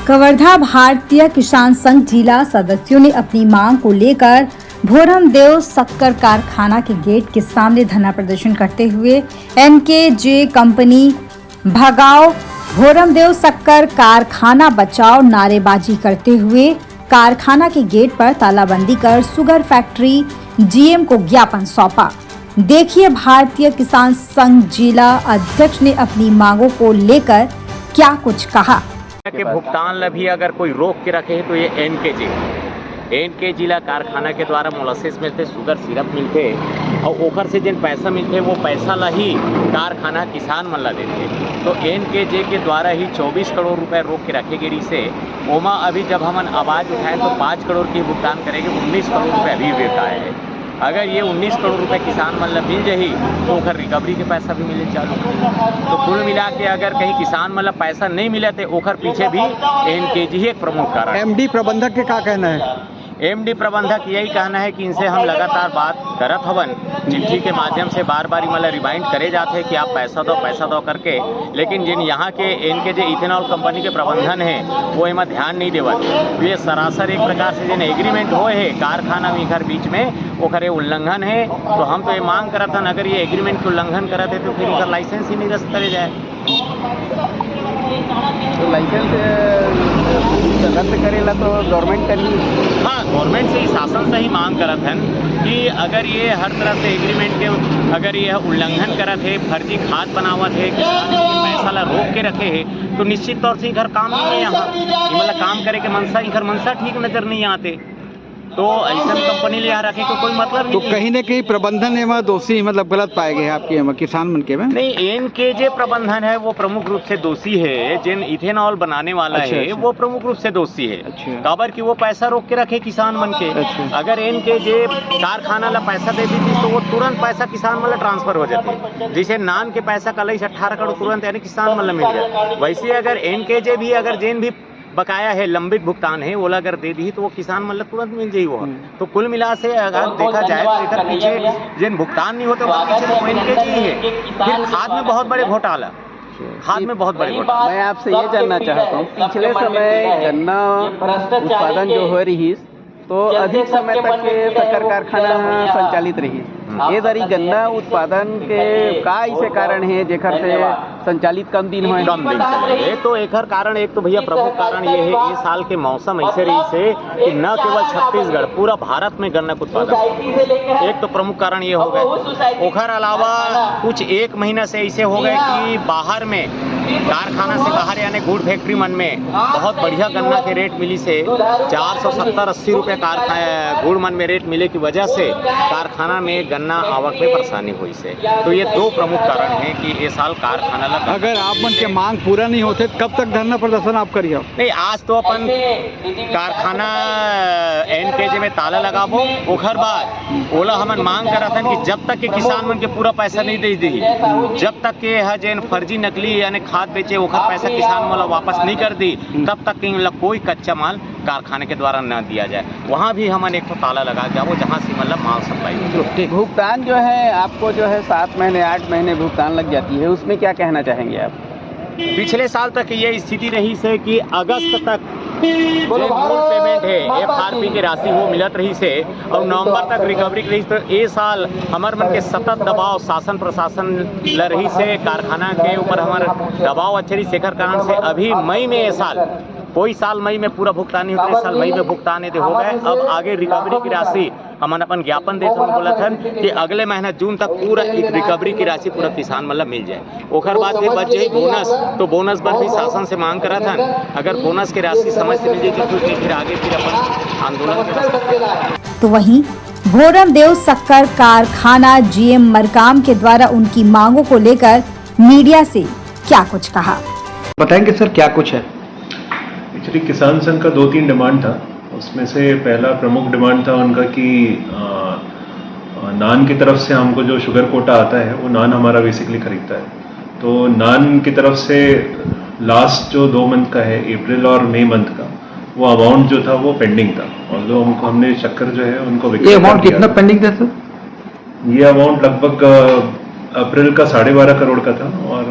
कवर्धा भारतीय किसान संघ जिला सदस्यों ने अपनी मांग को लेकर भोरमदेव शक्कर कारखाना के गेट के सामने धरना प्रदर्शन करते हुए NKJ कंपनी भगाओ, भोरमदेव शक्कर कारखाना बचाओ नारेबाजी करते हुए कारखाना के गेट पर तालाबंदी कर शुगर फैक्ट्री GM को ज्ञापन सौंपा। देखिए भारतीय किसान संघ जिला अध्यक्ष ने अपनी मांगों को लेकर क्या कुछ कहा। के भुगतान ला भी अगर कोई रोक के रखे है तो ये NKJ जिला कारखाना के द्वारा मोलासेस मिलते, शुगर सिरप मिलते और ओखर से जिन पैसा मिलते वो पैसा ला ही कारखाना किसान मन ला देते। तो NKJ के द्वारा ही 24 करोड़ रुपए रोक के रखे गिरी से ओमा अभी जब हम आवाज़ उठाएं तो 5 करोड़ की भुगतान करेंगे, 19 करोड़ रुपये अभी बकाया है। अगर ये 19 करोड़ रुपए किसान मन ला मिल जाही तो ओखर रिकवरी के पैसा भी मिले चालू। तो कुल मिला के अगर कहीं किसान मन ला पैसा नहीं मिले तो ओखर पीछे भी NKJ ही एक प्रमुख कारण। MD प्रबंधक के क्या कहना है? MD प्रबंधक यही कहना है कि इनसे हम लगातार बात करत हवन, चिट्ठी के माध्यम से बार बार मतलब रिमाइंड करे जाते हैं कि आप पैसा दो करके, लेकिन जिन यहाँ के NKJ इथेनॉल कंपनी के प्रबंधन है वो इमा ध्यान नहीं देवत। तो ये सरासर एक प्रकार से जिन एग्रीमेंट होए है कारखाना में बीच में वो करे उल्लंघन है। तो हम तो ये मांग करत हन अगर ये एग्रीमेंट के उल्लंघन करत है तो फिर इनका लाइसेंस ही निरस्त करे जाए। तो लाइसेंस रद्द करेला तो गवर्नमेंट करी। हाँ, गवर्नमेंट से ही शासन से ही मांग करत हन कि अगर ये हर तरह से एग्रीमेंट के अगर ये उल्लंघन करत है, फर्जी खाद बनावत है, किसान के पैसा ला रोक के रखे है तो निश्चित तौर से इधर काम नहीं है। यहाँ मतलब काम करे के मनसा इधर मनसा ठीक नजर नहीं आते, तो ऐसा कंपनी ले यहाँ रखे को कोई मतलब नहीं। तो कहीं न कहीं प्रबंधन एवं दोषी मतलब गलत पाए गए आपके किसान मन के में? नहीं, NKJ प्रबंधन है वो प्रमुख रूप से दोषी है। जिन इथेनॉल बनाने वाला है वो प्रमुख रूप से दोषी है। काबर कि वो पैसा रोक के रखे किसान मन के। अगर NKJ कारखाना ला पैसा दे दी तो वो तुरंत पैसा किसान मन ला ट्रांसफर हो जाते। जैसे नान के पैसा कल 18 करोड़ तुरंत यानी किसान मन ला मिल जाए, वैसे अगर NKJ भी अगर जिन भी बकाया है, लंबित भुगतान है, ओला अगर दे दी तो वो किसान मतलब तुरंत मिल जाये वो। तो कुल मिला से अगर देखा जाए तो इधर पीछे जिन भुगतान नहीं होते वहाँ पीछे तो NKJ ही है। फिर खाद में बहुत बड़े घोटाला, खाद में बहुत बड़े घोटाला। मैं आपसे ये जानना चाहता हूँ, पिछले समय गन्ना उत्पादन जो हो रही तो अधिक समय तक शक्कर कारखाना संचालित रही। ये दरी गन्ना उत्पादन के का ऐसे कारण है जेकर से संचालित कम दिन हुए? कम दिन चले तो एक कारण, एक तो भैया प्रमुख कारण ये है इस साल के मौसम ऐसे रही से कि न केवल छत्तीसगढ़ पूरा भारत में गन्ना का उत्पादन, एक तो प्रमुख कारण ये हो गए। ओखर अलावा कुछ एक महीना से ऐसे हो गए कि बाहर में कारखाना से बाहर यानी गुड़ फैक्ट्री मन में बहुत बढ़िया गन्ना के रेट मिली से 470-80 रुपये गुड़ मन में रेट मिले की वजह से कारखाना में गन्ना आवक में परेशानी हुई से। तो ये दो प्रमुख कारण हैं कि ये साल कारखाना लगा। अगर आप मन के मांग पूरा नहीं होते कब तक धरना प्रदर्शन आप करिए? नहीं, आज तो अपन कारखाना NKJ में ताला लगाबो, ओखर बाद ओला हमन मांग करत हन कि जब तक के किसान मन के पूरा पैसा नहीं दे दी, जब तक के जेन फर्जी नकली यानी खाद बेचे ओखर पैसा किसान मन वापस नहीं कर दी, तब तक के कोई कच्चा माल कारखाने के द्वारा न दिया जाए। वहाँ भी हमन एक तो ताला लगा जाओ जहाँ से मतलब माल सप्लाई। भुगतान जो है आपको जो है 7 महीने 8 महीने भुगतान लग जाती है, उसमें क्या कहना चाहेंगे आप? पिछले साल तक ये स्थिति रही से कि अगस्त तक जो मूल पेमेंट है FRP की राशि वो मिलत रही से और नवंबर तक रिकवरी रही। तो ये साल हमार मन के सतत दबाव शासन प्रशासन ल रही से कारखाना के ऊपर हमारा दबाव अच्छे रही शेखर कारण से अभी मई में ये साल कोई साल मई में पूरा भुगतान नहीं होता, इस साल मई में भुगतान हो गए। अब आगे रिकवरी की राशि हम अपन ज्ञापन देते हैं, बोला था कि अगले महीना जून तक पूरा रिकवरी की राशि पूरा किसान मतलब मिल जाए। ओखर बाद फिर बच जाए बोनस, तो बोनस पर भी शासन से मांग करा था, अगर बोनस की राशि समय से मिल जाए तो फिर आगे फिर अपन आंदोलन कर। तो वहीं भोरमदेव शक्कर कारखाना GM मरकाम के द्वारा उनकी मांगों को लेकर मीडिया से क्या कुछ कहा, बताएंगे सर क्या कुछ है? एक्चुअली किसान संघ का 2-3 डिमांड था। उसमें से पहला प्रमुख डिमांड था उनका कि नान की तरफ से हमको जो शुगर कोटा आता है वो नान हमारा बेसिकली खरीदता है। तो नान की तरफ से लास्ट जो 2 मंथ का है, अप्रैल और मई मंथ का, वो अमाउंट जो था वो पेंडिंग था। और जो हमने शक्कर जो है उनको ये अमाउंट कितना पेंडिंग था सर? ये अमाउंट लगभग अप्रैल का 12.5 करोड़ का था और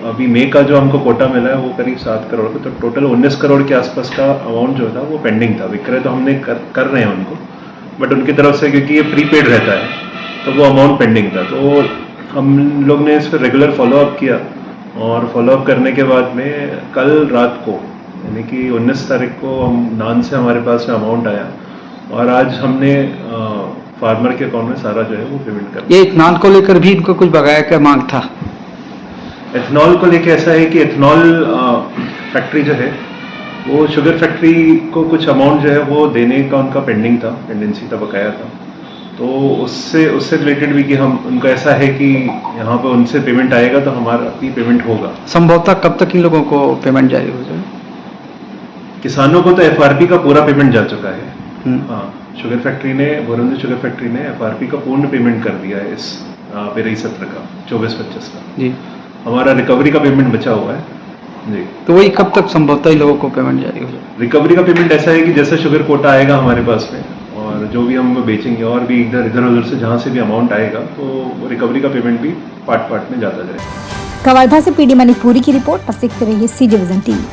अभी मई का जो हमको कोटा मिला है वो करीब 7 करोड़ का, तो टोटल 19 करोड़ के आसपास का अमाउंट जो था वो पेंडिंग था। विक्रय तो हमने कर रहे हैं उनको, बट उनकी तरफ से क्योंकि ये प्रीपेड रहता है तो वो अमाउंट पेंडिंग था। तो हम लोग ने इस पर रेगुलर फॉलोअप किया और फॉलोअप करने के बाद में कल रात को यानी कि 19 तारीख को हम नान से हमारे पास में अमाउंट आया और आज हमने फार्मर के अकाउंट में सारा जो है वो पेमेंट कर ये इथेनॉल को लेकर भी इनको कुछ बकाया का मांग था। एथनॉल को लेके ऐसा है कि एथनॉल फैक्ट्री जो है वो शुगर फैक्ट्री को कुछ अमाउंट जो है वो देने का उनका पेंडेंसी था, बकाया था। तो उससे रिलेटेड भी कि हम उनका ऐसा है कि यहाँ पे उनसे पेमेंट आएगा तो हमारा भी पेमेंट होगा। संभवतः कब तक इन लोगों को पेमेंट जारी हो जाए? किसानों को तो एफआरपी का पूरा पेमेंट जा चुका है। हाँ, शुगर फैक्ट्री ने, भोरंदे शुगर फैक्ट्री ने एफआरपी का पूर्ण पेमेंट कर दिया है इस पेराई सत्र का 24-25 का। जी, हमारा रिकवरी का पेमेंट बचा हुआ है जी। तो वही कब तक संभवतः इन लोगों को पेमेंट जारी हो जाए? रिकवरी का पेमेंट ऐसा है कि जैसे शुगर कोटा आएगा हमारे पास में और जो भी हम बेचेंगे और भी इधर उधर से जहाँ से भी अमाउंट आएगा तो रिकवरी का पेमेंट भी पार्ट में जाता जाएगा। कवर्धा से पीडी मणिपुरी की रिपोर्ट। पर देखते रहिए सी डिवीजन टीवी।